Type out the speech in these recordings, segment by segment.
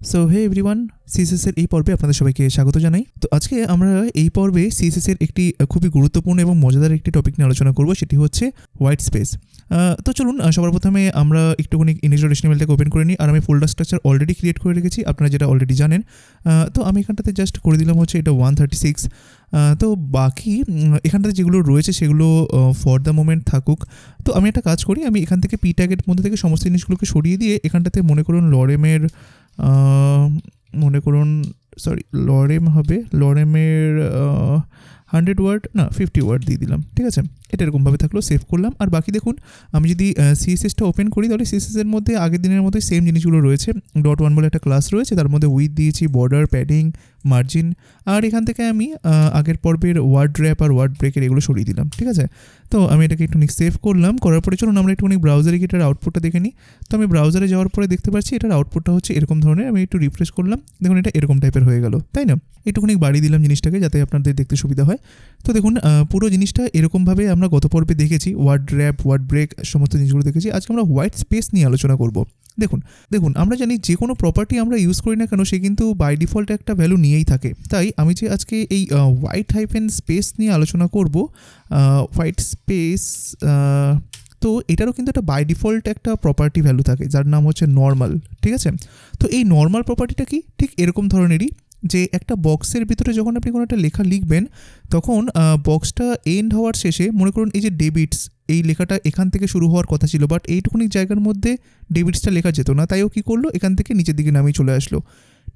So hey everyone, CSS এর এই পর্বে আপনাদের সবাইকে স্বাগত জানাই। তো আজকে আমরা এই পর্বে সিএসএস এর একটি খুবই গুরুত্বপূর্ণ এবং মজাদার একটি টপিক নিয়ে আলোচনা করব, সেটি হচ্ছে হোয়াইট স্পেস। তো চলুন সবার প্রথমে আমরা একটুখানি ইন্ডেক্স.html-টাকে ওপেন করে নিই। আর আমি ফোল্ডার স্ট্রাকচার অলরেডি ক্রিয়েট করে রেখেছি, আপনারা যেটা অলরেডি জানেন। তো আমি এখানটাতে জাস্ট করে দিলাম হচ্ছে এটা 136। তো বাকি এখানটাতে যেগুলো রয়েছে সেগুলো ফর দ্য মোমেন্ট থাকুক। তো আমি একটা কাজ করি, আমি এখান থেকে পি ট্যাগের মধ্যে থেকে সমস্ত জিনিসগুলোকে সরিয়ে দিয়ে এখানটাতে মনে করুন লরেমের লরেম হবে, লরেমের 100 ওয়ার্ড না 50 ওয়ার্ড দিয়ে দিলাম। ঠিক আছে, এটা এরকমভাবে থাকলো, সেভ করলাম। আর বাকি দেখুন, আমি যদি সিএসএসটা ওপেন করি তাহলে সিএসএসের মধ্যে আগের দিনের মতোই সেম জিনিসগুলো রয়েছে। .1 বলে একটা ক্লাস রয়েছে, তার মধ্যে উইথ দিয়েছি, বর্ডার, প্যাডিং, মার্জিন। আর এখান থেকে আমি আগের পর্বের ওয়ার্ড র্যাপ আর ওয়ার্ড ব্রেকের এগুলো সরিয়ে দিলাম। ঠিক আছে, তো আমি এটাকে একটু সেভ করলাম। করার পরে চলুন আমরা একটুখানি ব্রাউজারে গিয়ে এটার আউটপুটটা দেখে নিই। তো আমি ব্রাউজারে যাওয়ার পরে দেখতে পাচ্ছি এটার আউটপুটটা হচ্ছে এরকম ধরনের। আমি একটু রিফ্রেশ করলাম, দেখুন এটা এরকম টাইপের হয়ে গেল, তাই না? একটুখানি বাড়িয়ে দিলাম জিনিসটাকে যাতে আপনাদের দেখতে সুবিধা হয়। তো দেখুন পুরো জিনিসটা এরকমভাবে আমরা গত পর্বে দেখেছি, ওয়ার্ড র্যাপ, ওয়ার্ড ব্রেক, সমস্ত জিনিসগুলো দেখেছি। আজকে আমরা হোয়াইট স্পেস নিয়ে আলোচনা করব। দেখুন আমরা জানি যে কোনো প্রপার্টি আমরা ইউজ করি না কেন সে কিন্তু বাই ডিফল্ট একটা ভ্যালু নিয়েই থাকে। তাই আমি যে আজকে এই হোয়াইট হাইফেন স্পেস নিয়ে আলোচনা করব, হোয়াইট স্পেস, তো এটারও কিন্তু একটা বাই ডিফল্ট একটা প্রপার্টি ভ্যালু থাকে যার নাম হচ্ছে নর্মাল। ঠিক আছে, তো এই নর্মাল প্রপার্টিটা কি, ঠিক এরকম ধরনেরই, যে একটা বক্সের ভিতরে যখন আপনি কোনো একটা লেখা লিখবেন তখন বক্সটা এন্ড হওয়ার শেষে মনে করুন এই যে ডেবিটস, এই লেখাটা এখান থেকে শুরু হওয়ার কথা ছিল, বাট এইটুকুনি জায়গার মধ্যে ডেবিটসটা লেখা যেত না, তাইও কী করলো, এখান থেকে নিচের দিকে নামিয়ে চলে আসলো।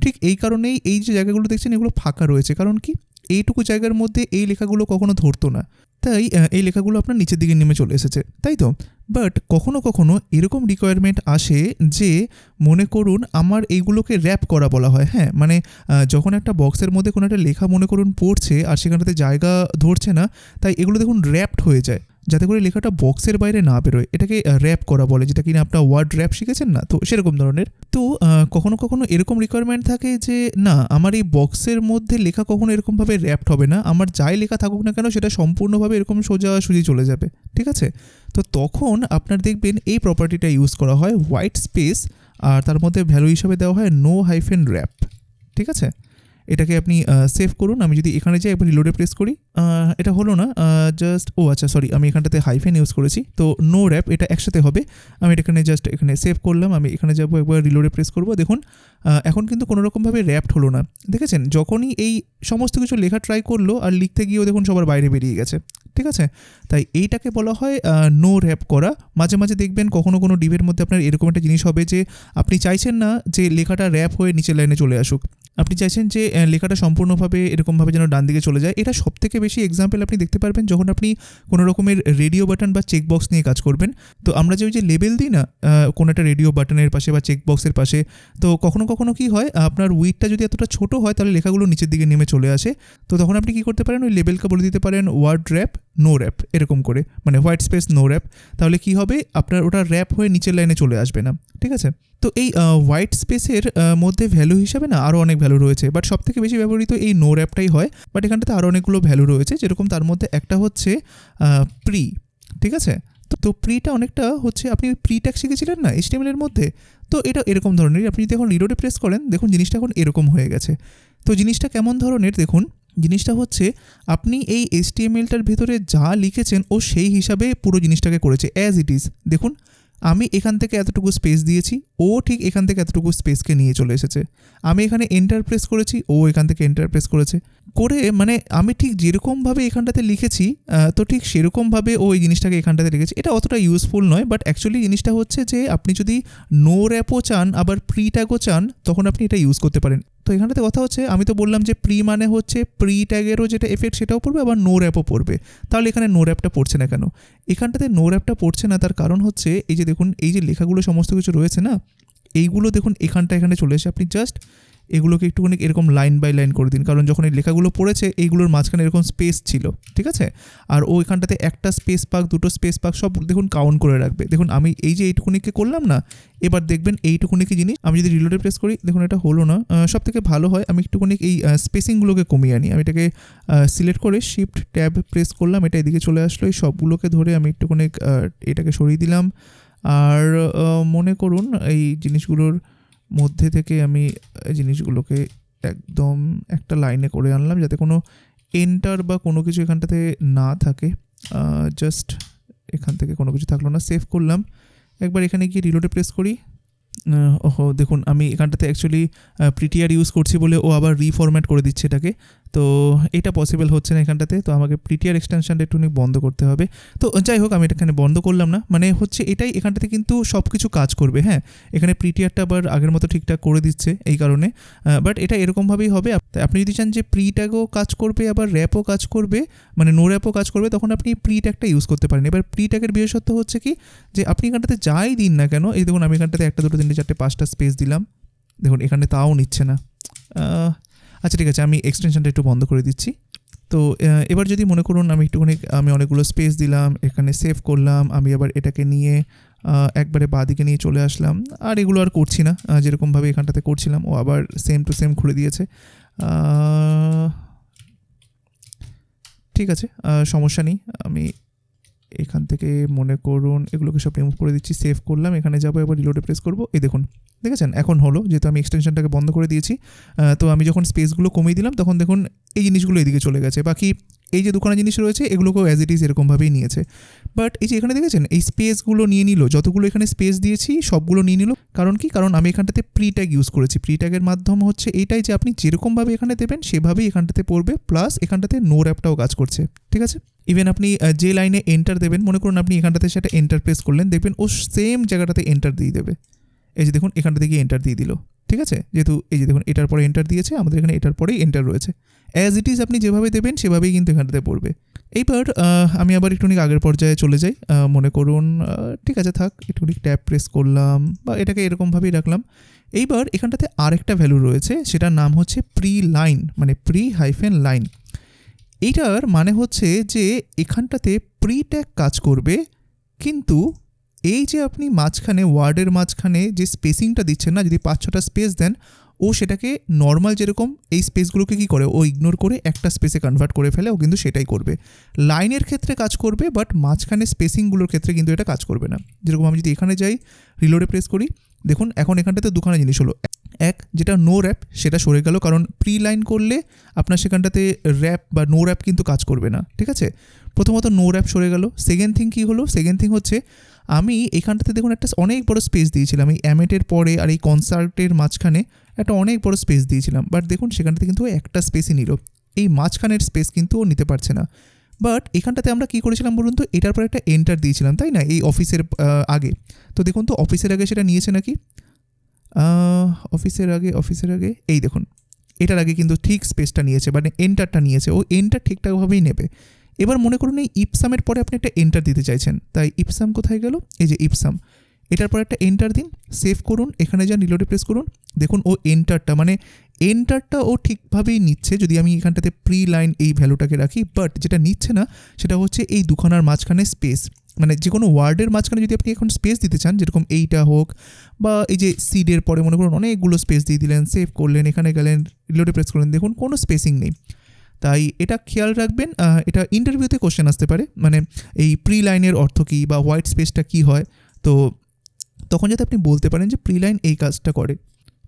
ঠিক এই কারণেই এই যে জায়গাগুলো দেখছেন এগুলো ফাঁকা রয়েছে, কারণ কি এইটুকু জায়গার মধ্যে এই লেখাগুলো কখনো ধরতো না, তাই এই লেখাগুলো আপনার নিচের দিকে নেমে চলে এসেছে, তাই তো? বাট কখনো কখনো এরকম রিকোয়ারমেন্ট আসে যে মনে করুন আমার এইগুলোকে র্যাপ করা বলা হয়। হ্যাঁ, মানে যখন একটা বক্সের মধ্যে কোনো একটা লেখা মনে করুন পড়ছে আর সেখানটাতে জায়গা ধরছে না, তাই এগুলো দেখুন র্যাপড হয়ে যায় যাতে করে লেখাটা বক্সের বাইরে না বেরোয়। এটাকে র্যাপ করা বলে, যেটা কিনা আপনার ওয়ার্ড র্যাপ শিখেছেন না, তো সেরকম ধরনের। তো কখনো কখনো এরকম রিকোয়ারমেন্ট থাকে যে না, আমার এই বক্সের মধ্যে লেখা কখনো এরকমভাবে র্যাপড হবে না, আমার যাই লেখা থাকুক না কেন সেটা সম্পূর্ণভাবে এরকম সোজাসুজি চলে যাবে। ঠিক আছে, তো তখন আপনার দেখবেন এই প্রপার্টিটা ইউজ করা হয় হোয়াইট স্পেস, আর তার মধ্যে ভ্যালু হিসাবে দেওয়া হয় নো হাইফেন র্যাপ। ঠিক আছে, এটাকে আপনি সেভ করুন। আমি যদি এখানে যাই একবার রিলোডে প্রেস করি, এটা হলো না, জাস্ট আচ্ছা সরি, আমি এখানটাতে হাইফেন ইউজ করেছি, তো নো র্যাপ এটা একসাথে হবে। আমি এখানে জাস্ট এখানে সেভ করলাম, আমি এখানে যাবো, একবার রিলোডে প্রেস করব। দেখুন এখন কিন্তু কোনোরকমভাবে র্যাপড হলো না। দেখেছেন, যখনই এই সমস্ত কিছু লেখা ট্রাই করলো আর লিখতে গিয়েও দেখুন সবার বাইরে বেরিয়ে গেছে। ঠিক আছে, তাই এইটাকে বলা হয় নো র্যাপ করা। মাঝে মাঝে দেখবেন কখনো কোনো ডিভের মধ্যে আপনার এরকম একটা জিনিস হবে যে আপনি চাইছেন না যে লেখাটা র্যাপ হয়ে নিচের লাইনে চলে আসুক, আপনি চাইছেন যে লেখাটা সম্পূর্ণভাবে এরকমভাবে যেন ডান দিকে চলে যায়। এটা সবথেকে বেশি এক্সাম্পল আপনি দেখতে পারবেন যখন আপনি কোনো রকমের রেডিও বাটন বা চেকবক্স নিয়ে কাজ করবেন। তো আমরা যে ওই যে লেবেল দিই না কোনো একটা রেডিও বাটনের পাশে বা চেকবক্সের পাশে, তো কখনো কখনো কী হয়, আপনার উইডটা যদি এতটা ছোটো হয় তাহলে লেখাগুলো নিচের দিকে নেমে চলে আসে। তো তখন আপনি কী করতে পারেন, ওই লেবেলকে বলে দিতে পারেন ওয়ার্ড র্যাপ নো র্যাপ, এরকম করে, মানে হোয়াইট স্পেস নো র্যাপ। তাহলে কী হবে, আপনার ওটা র্যাপ হয়ে নিচের লাইনে চলে আসবে না। ঠিক আছে, তো এই হোয়াইট স্পেসের মধ্যে ভ্যালু হিসাবে না আরও অনেক ভ্যালু রয়েছে, বাট সবথেকে বেশি ব্যবহৃত এই নো র্যাপটাই হয়। বাট এখানটাতে আরও অনেকগুলো ভ্যালু রয়েছে, যেরকম তার মধ্যে একটা হচ্ছে প্রি। ঠিক আছে, তো প্রিটা অনেকটা হচ্ছে, আপনি প্রি ট্যাগ শিখেছিলেন না HTML এর মধ্যে, তো এটা এরকম ধরনের। আপনি যদি এখন রিলোডে প্রেস করেন দেখুন জিনিসটা এখন এরকম হয়ে গেছে। তো জিনিসটা কেমন ধরনের দেখুন, জিনিসটা হচ্ছে আপনি এই HTML-টার ভেতরে যা লিখেছেন ও সেই হিসাবে পুরো জিনিসটাকে করেছে অ্যাজ ইট ইজ। দেখুন আমি এখান থেকে এতটুকু স্পেস দিয়েছি, ও ঠিক এখান থেকে এতটুকু স্পেসকে নিয়ে চলে এসেছে। আমি এখানে এন্টার প্রেস করেছি, ও এখান থেকে এন্টার প্রেস করেছে, করে মানে আমি ঠিক যেরকমভাবে এখানটাতে লিখেছি তো ঠিক সেরকমভাবে ও এই জিনিসটাকে এখানটাতে রেখেছি। এটা অতটা ইউজফুল নয়, বাট অ্যাকচুয়ালি জিনিসটা হচ্ছে যে আপনি যদি নো র্যাপও চান আবার প্রি ট্যাগও চান তখন আপনি এটা ইউজ করতে পারেন। তো এখানটাতে কথা হচ্ছে, আমি তো বললাম যে প্রি মানে হচ্ছে প্রি ট্যাগেরও যেটা এফেক্ট সেটাও পড়বে, আবার নো র্যাপও পড়বে। তাহলে এখানে নো র্যাপটা পড়ছে না কেন? এখানটাতে নো র্যাপটা পড়ছে না, তার কারণ হচ্ছে এই যে দেখুন এই যে লেখাগুলো সমস্ত কিছু রয়েছে না, এইগুলো দেখুন এখানে চলে এসে আপনি জাস্ট এগুলোকে একটুখানি এরকম লাইন বাই লাইন করে দিন, কারণ যখন এই লেখাগুলো পড়েছে এইগুলোর মাঝখানে এরকম স্পেস ছিল। ঠিক আছে, আর ও এখানটাতে একটা স্পেস পাক, দুটো স্পেস পাক সব দেখুন কাউন্ট করে রাখবে। দেখুন আমি এই যে এইটুকুনিকে করলাম না, এবার দেখবেন এইটুকুনিকে জিনিস আমি যদি রিলোডে প্রেস করি দেখুন এটা হলো না। সব থেকে ভালো হয় আমি একটুখানি এই স্পেসিংগুলোকে কমিয়ে আনি। আমি এটাকে সিলেক্ট করে শিফট ট্যাব প্রেস করলাম, এটা এদিকে চলে আসলো। এই সবগুলোকে ধরে আমি একটুখানি এটাকে সরিয়ে দিলাম। আর মনে করুন এই জিনিসগুলোর মধ্যে থেকে আমি এই জিনিসগুলোকে একদম একটা লাইনে করে আনলাম যাতে কোনো এন্টার বা কোনো কিছু এখানটাতে না থাকে। জাস্ট এখান থেকে কোনো কিছু থাকলো না, সেভ করলাম। একবার এখানে গিয়ে রিলোডে প্রেস করি। ওহো, দেখুন আমি এখানটাতে অ্যাকচুয়ালি প্রিটিয়ার ইউজ করছি বলে ও আবার রিফরম্যাট করে দিচ্ছে এটাকে, তো এটা পসিবল হচ্ছে না এখানটাতে। তো আমাকে প্রিটিয়ার এক্সটেনশনটা একটু বন্ধ করতে হবে। তো যাই হোক, আমি এটা এখানে বন্ধ করলাম না, মানে হচ্ছে এটাই এখানটাতে কিন্তু সব কিছু কাজ করবে। হ্যাঁ, এখানে প্রিটিয়ারটা আবার আগের মতো ঠিকঠাক করে দিচ্ছে এই কারণে, বাট এটা এরকমভাবেই হবে। আপনি যদি চান যে প্রি ট্যাগও কাজ করবে আবার র্যাপও কাজ করবে, মানে নো র্যাপও কাজ করবে, তখন আপনি প্রি ট্যাগটা ইউজ করতে পারেন। এবার প্রি ট্যাগের বিশেষত্ব হচ্ছে কি, যে আপনি এখানটাতে যাই দিন না কেন, এই দেখুন আমি এখানটাতে 1 2 3 4 5টা স্পেস দিলাম, দেখুন এখানে তাও নিচ্ছে না। আচ্ছা ঠিক আছে, আমি এক্সটেনশনটা একটু বন্ধ করে দিচ্ছি। তো এবার যদি মনে করুন আমি অনেকগুলো স্পেস দিলাম, এখানে সেভ করলাম, আমি আবার এটাকে নিয়ে একবারে বাঁদিকে নিয়ে চলে আসলাম, আর এগুলো আর করছি না যেরকমভাবে এখানটাতে করছিলাম। ও আবার সেম টু সেম ঘুরে দিয়েছে। ঠিক আছে, সমস্যা নেই। আমি এখান থেকে মনে করুন এগুলোকে সব রিমুভ করে দিচ্ছি, সেভ করলাম, এখানে যাবো, এবার রিলোডে প্রেস করবো। এই দেখুন, দেখেছেন এখন হলো, যেহেতু আমি এক্সটেনশনটাকে বন্ধ করে দিয়েছি। তো আমি যখন স্পেসগুলো কমিয়ে দিলাম তখন দেখুন এই জিনিসগুলো এদিকে চলে গেছে। বাকি এই যে দুখানা জিনিস রয়েছে এগুলোকেও অ্যাজ ইট ইজ এরকমভাবেই নিয়েছে। বাট এই যে এখানে দেখেছেন এই স্পেসগুলো নিয়ে নিল, যতগুলো এখানে স্পেস দিয়েছি সবগুলো নিয়ে নিল। কারণ কি, কারণ আমি এখানটাতে প্রি ট্যাগ ইউজ করেছি। প্রি ট্যাগের মাধ্যম হচ্ছে এইটাই যে আপনি যেরকমভাবে এখানে দেবেন সেভাবেই এখানটাতে পড়বে, প্লাস এখানটাতে নো র্যাপটাও কাজ করছে। ঠিক আছে, ইভেন আপনি যে লাইনে এন্টার দেবেন, মনে করুন আপনি এখানটাতে সেটা এন্টার প্রেস করলেন, দেখবেন ও সেম জায়গাটাতে এন্টার দিয়ে দেবে। এই যে দেখুন এখানটাতে গিয়ে এন্টার দিয়ে দিল। ঠিক আছে, যেহেতু এই যে দেখুন এটার পরে এন্টার দিয়েছে, আমাদের এখানে এটার পরেই এন্টার রয়েছে। অ্যাজ ইট ইজ আপনি যেভাবে দেবেন সেভাবেই কিন্তু এখানটাতে পড়বে। এইবার আমি আবার একটুখানি আগের পর্যায়ে চলে যাই। মনে করুন ঠিক আছে থাক, একটুখানি ট্যাব প্রেস করলাম বা এটাকে এরকমভাবেই রাখলাম। এইবার এখানটাতে আরেকটা ভ্যালু রয়েছে, সেটার নাম হচ্ছে প্রি লাইন, মানে প্রি হাইফেন লাইন। এইটার মানে হচ্ছে যে এখানটাতে প্রি ট্যাগ কাজ করবে, কিন্তু এই যে আপনি মাঝখানে ওয়ার্ডের মাঝখানে যে স্পেসিংটা দিচ্ছেন না, যদি 5-6টা স্পেস দেন, ও সেটাকে নর্মাল যেরকম এই স্পেসগুলোকে কী করে, ও ইগনোর করে একটা স্পেসে কনভার্ট করে ফেলে, ও কিন্তু সেটাই করবে। লাইনের ক্ষেত্রে কাজ করবে, বাট মাঝখানে স্পেসিংগুলোর ক্ষেত্রে কিন্তু এটা কাজ করবে না। যেরকম আমি যদি এখানে যাই, রিলোডে প্রেস করি, দেখুন এখন এখানটাতে দুখানা জিনিস হলো। এক, যেটা নো র্যাপ সেটা সরে গেল, কারণ প্রি লাইন করলে আপনার সেখানটাতে র্যাপ বা নো র্যাপ কিন্তু কাজ করবে না। ঠিক আছে, প্রথমত নো র্যাপ সরে গেল। সেকেন্ড থিং কী হলো, সেকেন্ড থিং হচ্ছে আমি এখানটাতে দেখুন একটা অনেক বড় স্পেস দিয়েছিলাম, এই অ্যামেটের পরে আর এই কনসার্টের মাঝখানে একটা অনেক বড় স্পেস দিয়েছিলাম, বাট দেখুন সেখানটাতে কিন্তু একটা স্পেসই নিল, এই মাঝখানের স্পেস কিন্তু ও নিতে পারছে না। বাট এখানটাতে আমরা কী করেছিলাম বলুন তো, এটার পরে একটা এন্টার দিয়েছিলাম, তাই না, এই অফিসের আগে। তো দেখুন তো অফিসের আগে সেটা নিয়েছে নাকি, অফিসের আগে এই দেখুন এটার আগে কিন্তু ঠিক স্পেসটা নিয়েছে, মানে এন্টারটা নিয়েছে, ও এন্টার ঠিকঠাকভাবেই নেবে। এবার মনে করুন এই ইপসামের পরে আপনি একটা এন্টার দিতে চাইছেন, তাই ইপসাম কোথায় গেল, এই যে ইপসাম, এটার পরে একটা এন্টার দিন, সেভ করুন, এখানে যান, রিলোডে প্রেস করুন, দেখুন ও এন্টারটা ও ঠিকভাবেই নিচ্ছে যদি আমি এখানটাতে প্রি লাইন এই ভ্যালুটাকে রাখি। বাট যেটা নিচ্ছে না সেটা হচ্ছে এই দুখানার মাঝখানে স্পেস, মানে যে কোনো ওয়ার্ডের মাঝখানে যদি আপনি এখন স্পেস দিতে চান, যেরকম এইটা হোক বা এই যে সিডের পরে মনে করুন অনেকগুলো স্পেস দিয়ে দিলেন, সেভ করলেন, এখানে গেলেন, রিলোডে প্রেস করলেন, দেখুন কোনো স্পেসিং নেই। তাই এটা খেয়াল রাখবেন, এটা ইন্টারভিউতে কোশ্চেন আসতে পারে, মানে এই প্রি লাইনের অর্থ কী বা হোয়াইট স্পেসটা কী হয়, তো তখন যাতে আপনি বলতে পারেন যে প্রি লাইন এই কাজটা করে।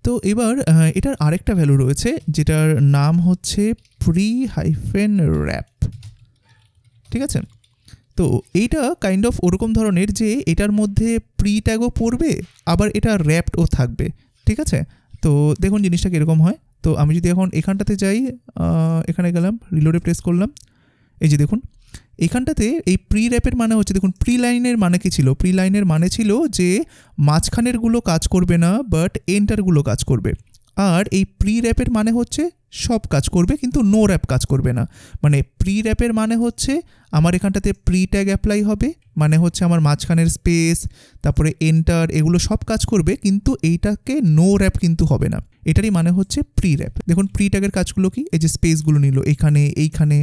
তো এবার এটার আরেকটা ভ্যালু রয়েছে যেটার নাম হচ্ছে প্রি হাইফেন র্যাপ। ঠিক আছে, তো এইটা কাইন্ড অফ ওরকম ধরনের যে এটার মধ্যে প্রি ট্যাগও পড়বে, আবার এটা র্যাপডও থাকবে। ঠিক আছে, তো দেখুন জিনিসটা কীরকম হয়। তো আমি যদি এখন এখানটাতে যাই, এখানে গেলাম, রিলোডে প্রেস করলাম, এই যে দেখুন এখানটাতে এই প্রি র্যাপের মানে হচ্ছে, দেখুন প্রি লাইনের মানে কি ছিল, প্রি লাইনের মানে ছিল যে মাঝখানেরগুলো কাজ করবে না, বাট এন্টারগুলো কাজ করবে। আর এই প্রি র্যাপের মানে হচ্ছে সব কাজ করবে কিন্তু নো র্যাপ কাজ করবে না। মানে প্রি র্যাপের মানে হচ্ছে আমার এখানটাতে প্রি ট্যাগ অ্যাপ্লাই হবে, মানে হচ্ছে আমার মাঝখানের স্পেস, তারপরে এন্টার, এগুলো সব কাজ করবে, কিন্তু এইটাকে নো র্যাপ কিন্তু হবে না। এটারই মানে হচ্ছে প্রি র্যাপ। দেখুন প্রি ট্যাগের কাজগুলো কি, এই যে স্পেসগুলো নিল, এইখানে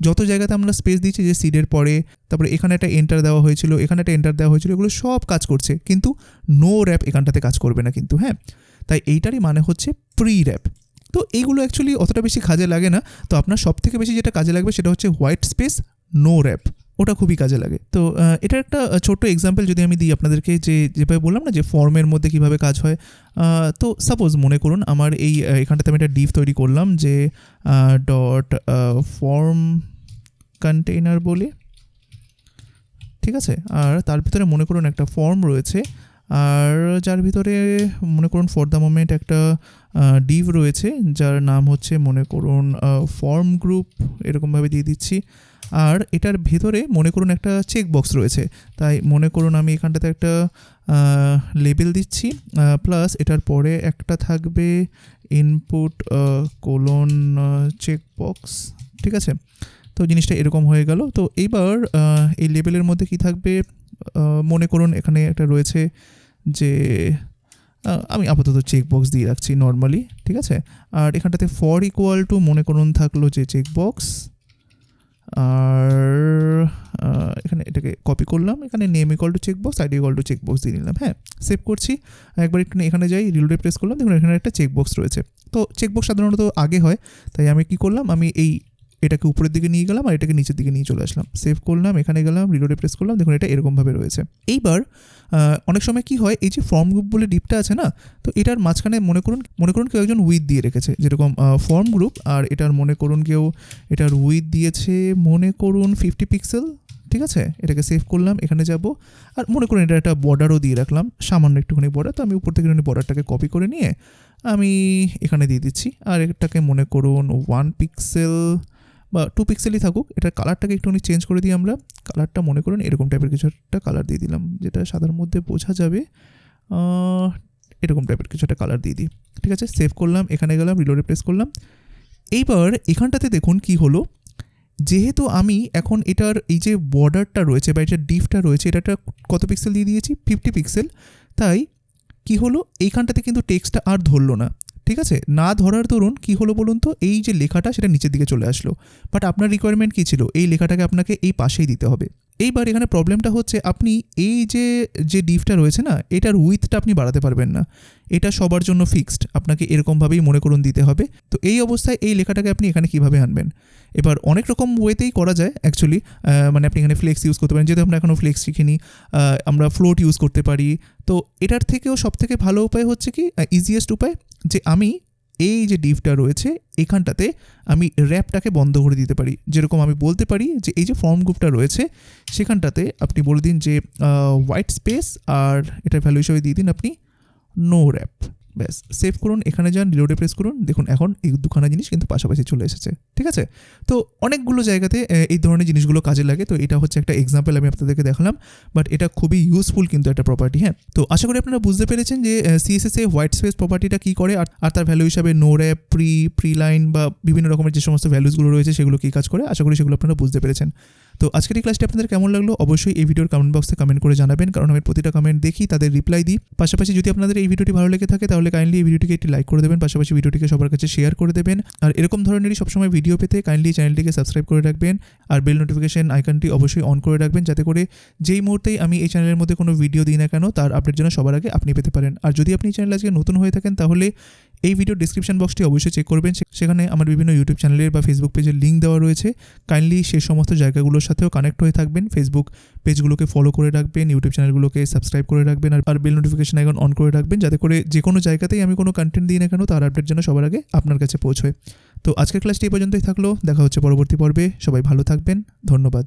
যত জায়গাতে আমরা স্পেস দিচ্ছি, যে সিডের পরে, তারপরে এখানে একটা এন্টার দেওয়া হয়েছিল, এখানে একটা এন্টার দেওয়া হয়েছিল, এগুলো সব কাজ করছে, কিন্তু নো র্যাপ এখানটাতে কাজ করবে না কিন্তু। হ্যাঁ, তাই এইটারই মানে হচ্ছে প্রি র্যাপ। তো এইগুলো অ্যাকচুয়ালি অতটা বেশি কাজে লাগে না। তো আপনার সব থেকে বেশি যেটা কাজে লাগবে সেটা হচ্ছে হোয়াইট স্পেস নো র্যাপ। ওটা খুবই কাজে লাগে। তো এটার একটা ছোট্ট এক্সাম্পল যদি আমি দিই আপনাদেরকে, যেভাবে বললাম না যে ফর্মের মধ্যে কীভাবে কাজ হয়। তো সাপোজ মনে করুন আমার এখানটাতে আমি একটা ডিভ তৈরি করলাম যে ডট ফর্ম কন্টেইনার বলে, ঠিক আছে। আর তার ভিতরে মনে করুন একটা ফর্ম রয়েছে, আর যার ভিতরে মনে করুন ফর দ্য মোমেন্ট একটা ডিভ রয়েছে যার নাম হচ্ছে মনে করুন ফর্ম গ্রুপ, এরকমভাবে দিয়ে দিচ্ছি। আর এটার ভেতরে মনে করুন একটা চেক বক্স রয়েছে, তাই মনে করুন আমি এখানটাতে একটা লেবেল দিচ্ছি, প্লাস এটার পরে একটা থাকবে ইনপুট কোলন চেক বক্স, ঠিক আছে। তো জিনিসটা এরকম হয়ে গেল। তো এইবার এই লেবেলের মধ্যে কি থাকবে, মনে করুন এখানে একটা রয়েছে যে আমি আপাতত চেকবক্স দিয়ে রাখছি নর্মালি, ঠিক আছে। আর এখানটাতে ফর ইকুয়াল টু মনে করুন থাকলো যে চেকবক্স, আর এখানে এটাকে কপি করলাম, এখানে name equal to checkbox, ID equal to checkbox দিয়ে নিলাম। হ্যাঁ, সেভ করছি। একবার একটু এখানে যাই, রিলোডে প্রেস করলাম, দেখুন এখানে একটা চেকবক্স রয়েছে। তো চেকবক্স সাধারণত আগে হয়, তাই আমি কি করলাম, আমি এটাকে উপরের দিকে নিয়ে গেলাম আর এটাকে নিচের দিকে নিয়ে চলে আসলাম। সেভ করলাম, এখানে গেলাম, রিলোডে প্রেস করলাম, দেখুন এটা এরকমভাবে রয়েছে। এইবার অনেক সময় কি হয়, এই যে ফর্ম গ্রুপ বলে ডিপটা আছে না, তো এটার মাঝখানে মনে করুন কেউ একজন উইথ দিয়ে রেখেছে, যেরকম ফর্ম গ্রুপ, আর এটার মনে করুন কেউ এটার উইথ দিয়েছে মনে করুন 50 পিক্সেল, ঠিক আছে। এটাকে সেভ করলাম, এখানে যাব, আর মনে করুন এটা একটা বর্ডারও দিয়ে রাখলাম, সামান্য একটুখানি বর্ডার। তো আমি উপর থেকে বর্ডারটাকে কপি করে নিয়ে আমি এখানে দিয়ে দিচ্ছি, আর এটাকে মনে করুন 1 পিক্সেল বা 2 পিক্সেলই থাকুক। এটার কালারটাকে একটুখানি চেঞ্জ করে দিই আমরা, কালারটা মনে করুন এরকম টাইপের কিছু একটা কালার দিয়ে দিলাম, যেটা সাদার মধ্যে বোঝা যাবে, এরকম টাইপের কিছু একটা কালার দিয়ে দিই, ঠিক আছে। সেভ করলাম, এখানে গেলাম, রিলোডে প্রেস করলাম। এইবার এখানটাতে দেখুন কি হলো, যেহেতু আমি এখন এটার এই যে বর্ডারটা রয়েছে বা এটার ডিফটা রয়েছে, এটা কত পিক্সেল দিয়ে দিয়েছি, 50 পিক্সেল, তাই কি হলো এইখানটাতে কিন্তু টেক্সটটা আর ধরলো না, ঠিক আছে। না ধরার দরুন কি হলো বলুন তো, এই যে লেখাটা সেটা নিচের দিকে চলে আসলো। বাট আপনার রিকোয়ারমেন্ট কী ছিল, এই লেখাটাকে আপনাকে এই পাশেই দিতে হবে। এইবার এখানে প্রবলেমটা হচ্ছে, আপনি এই যে ডিফটা রয়েছে না, এটার উইথটা আপনি বাড়াতে পারবেন না, এটা সবার জন্য ফিক্সড, আপনাকে এরকমভাবেই মনে করুন দিতে হবে। তো এই অবস্থায় এই লেখাটাকে আপনি এখানে কীভাবে আনবেন, এবার অনেক রকম ওয়েতেই করা যায় অ্যাকচুয়ালি। মানে আপনি এখানে ফ্লেক্স ইউজ করতে পারেন, যেহেতু আমরা এখনও ফ্লেক্স শিখিনি, আমরা ফ্লোট ইউজ করতে পারি। তো এটার থেকেও সবথেকে ভালো উপায় হচ্ছে কি, ইজিয়েস্ট উপায়, যে আমি এই যে ডিভটা রয়েছে এখানটাতে আমি র্যাপটাকে বন্ধ করে দিতে পারি। যেরকম আমি বলতে পারি যে এই যে ফর্ম গ্রুপটা রয়েছে সেখানটাতে আপনি বলে দিন যে হোয়াইট স্পেস, আর এটার ভ্যালু হিসেবে দিয়ে দিন আপনি নো র্যাপ, ব্যাস। সেভ করুন, এখানে যান, রিলোডে প্রেস করুন, দেখুন এখন এই দুখানা জিনিস কিন্তু পাশাপাশি চলে এসেছে, ঠিক আছে। তো অনেকগুলো জায়গাতে এই ধরনের জিনিসগুলো কাজে লাগে। তো এটা হচ্ছে একটা এক্সাম্পল আমি আপনাদেরকে দেখালাম, বাট এটা খুবই ইউজফুল কিন্তু একটা প্রপার্টি। হ্যাঁ, তো আশা করি আপনারা বুঝতে পেরেছেন যে সিএসএস এ হোয়াইট স্পেস প্রপার্টিটা কী করে, আর তার ভ্যালু হিসাবে নো র্যাপ, প্রি লাইন বা বিভিন্ন রকমের যে সমস্ত ভ্যালুসগুলো রয়েছে সেগুলো কী কাজ করে। আশা করি সেগুলো আপনারা বুঝতে পেরেছেন। তো আজকের এই ক্লাসটি আপনাদের কেমন লাগলো অবশ্যই এই ভিডিওর কমেন্ট বক্সে কমেন্ট করে জানাবেন, কারণ আমি প্রতিটা কমেন্ট দেখি, তাদের রিপ্লাই দিই। পাশাপাশি যদি আপনাদের এই ভিডিওটি ভালো লেগে থাকে তাহলে কাইন্ডলি এই ভিডিওটিকে একটি লাইক করে দেবেন, পাশাপাশি ভিডিওটিকে সবার কাছে শেয়ার করে দেবেন। আর এরকম ধরনেরই সবসময় ভিডিও পেতে কাইন্ডলি চ্যানেলটিকে সাবস্ক্রাইব করে রাখবেন, আর বেল নোটিফিকেশন আইকনটি অবশ্যই অন করে রাখবেন, যাতে করে যেই মুহূর্তেই আমি এই চ্যানেলের মধ্যে কোনো ভিডিও দিই না কেন তার আপডেট যেন সবার আগে আপনি পেতে পারেন। আর যদি আপনি এই চ্যানেল আজকে নতুন হয়ে থাকেন তাহলে এই ভিডিও ডিসক্রিপশন বক্সটি অবশ্যই চেক করবেন, সেখানে আমার বিভিন্ন ইউটিউব চ্যানেলের বা ফেসবুক পেজের লিঙ্ক দেওয়া রয়েছে। কাইন্ডলি সেই সমস্ত জায়গাগুলোর সাথেও কানেক্ট হয়ে থাকবেন, ফেসবুক পেজগুলোকে ফলো করে রাখবেন, ইউটিউব চ্যানেলগুলোকে সাবস্ক্রাইব করে রাখবেন, আর বেল নোটিফিকেশন আইকন অন করে রাখবেন, যাতে করে যে কোনো জায়গাতেই আমি কোনো কন্টেন্ট দিই না কেন তার আপডেট যেন সবার আগে আপনার কাছে পৌঁছয়। তো আজকের ক্লাসটি এই পর্যন্তই থাকলো, দেখা হচ্ছে পরবর্তী পর্বে। সবাই ভালো থাকবেন, ধন্যবাদ।